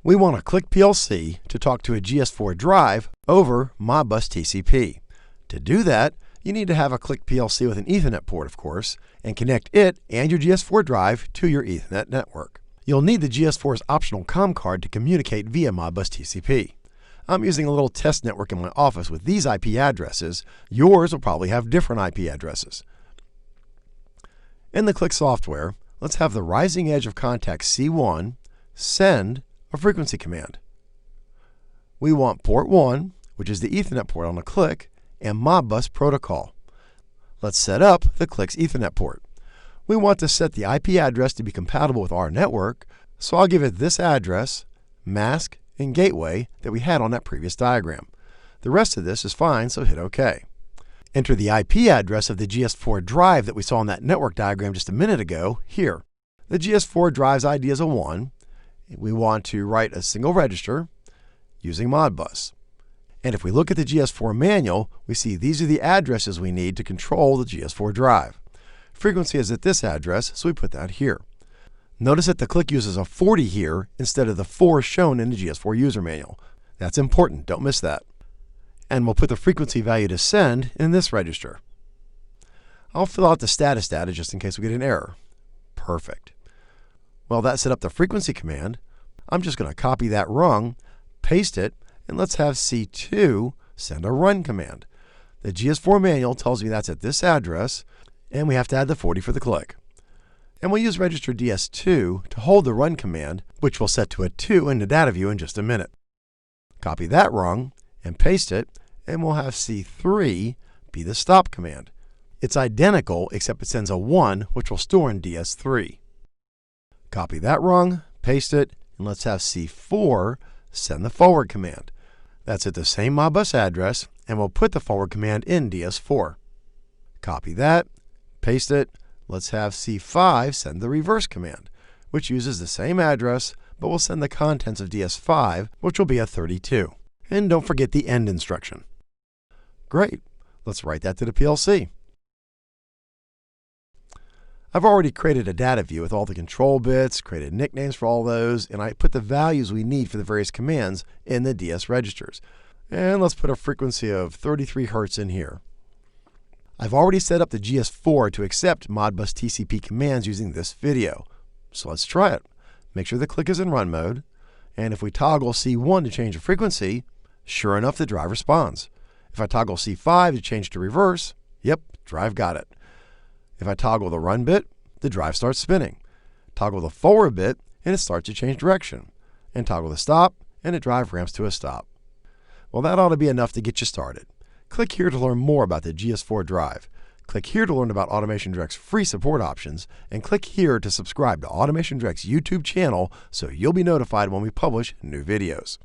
We want a CLICK PLC to talk to a GS4 drive over Modbus TCP. To do that, you need to have a CLICK PLC with an Ethernet port, of course, and connect it and your GS4 drive to your Ethernet network. You'll need the GS4's optional COM card to communicate via Modbus TCP. I'm using a little test network in my office with these IP addresses. Yours will probably have different IP addresses. In the CLICK software, let's have the rising edge of contact C1 send a frequency command. We want port 1, which is the Ethernet port on the CLICK, and Modbus protocol. Let's set up the CLICK's Ethernet port. We want to set the IP address to be compatible with our network, so I'll give it this address, mask, and gateway that we had on that previous diagram. The rest of this is fine, so hit OK. Enter the IP address of the GS4 drive that we saw in that network diagram just a minute ago here. The GS4 drive's ID is a 1. We want to write a single register using Modbus. And if we look at the GS4 manual, we see these are the addresses we need to control the GS4 drive. Frequency is at this address, so we put that here. Notice that the CLICK uses a 40 here instead of the 4 shown in the GS4 user manual. That's important, don't miss that. And we'll put the frequency value to send in this register. I'll fill out the status data just in case we get an error. Perfect. Well, that set up the frequency command. I'm just going to copy that rung, paste it, and let's have C2 send a run command. The GS4 manual tells me that's at this address, and we have to add the 40 for the CLICK. And we'll use register DS2 to hold the run command, which we'll set to a 2 in the data view in just a minute. Copy that rung and paste it, and we'll have C3 be the stop command. It's identical except it sends a 1, which will store in DS3. Copy that rung, paste it, and let's have C4 send the forward command. That's at the same Modbus address, and we'll put the forward command in DS4. Copy that, paste it, let's have C5 send the reverse command, which uses the same address, but will send the contents of DS5, which will be a 32. And don't forget the end instruction. Great, let's write that to the PLC. I've already created a data view with all the control bits, created nicknames for all those, and I put the values we need for the various commands in the DS registers. And let's put a frequency of 33 Hz in here. I've already set up the GS4 to accept Modbus TCP commands using this video. So let's try it. Make sure the CLICK is in run mode, and if we toggle C1 to change the frequency, sure enough the drive responds. If I toggle C5 to change to reverse, yep, drive got it. If I toggle the run bit, the drive starts spinning. Toggle the forward bit, and it starts to change direction. And toggle the stop, and the drive ramps to a stop. Well, that ought to be enough to get you started. Click here to learn more about the GS4 drive. Click here to learn about Automation Direct's free support options, and click here to subscribe to Automation Direct's YouTube channel so you'll be notified when we publish new videos.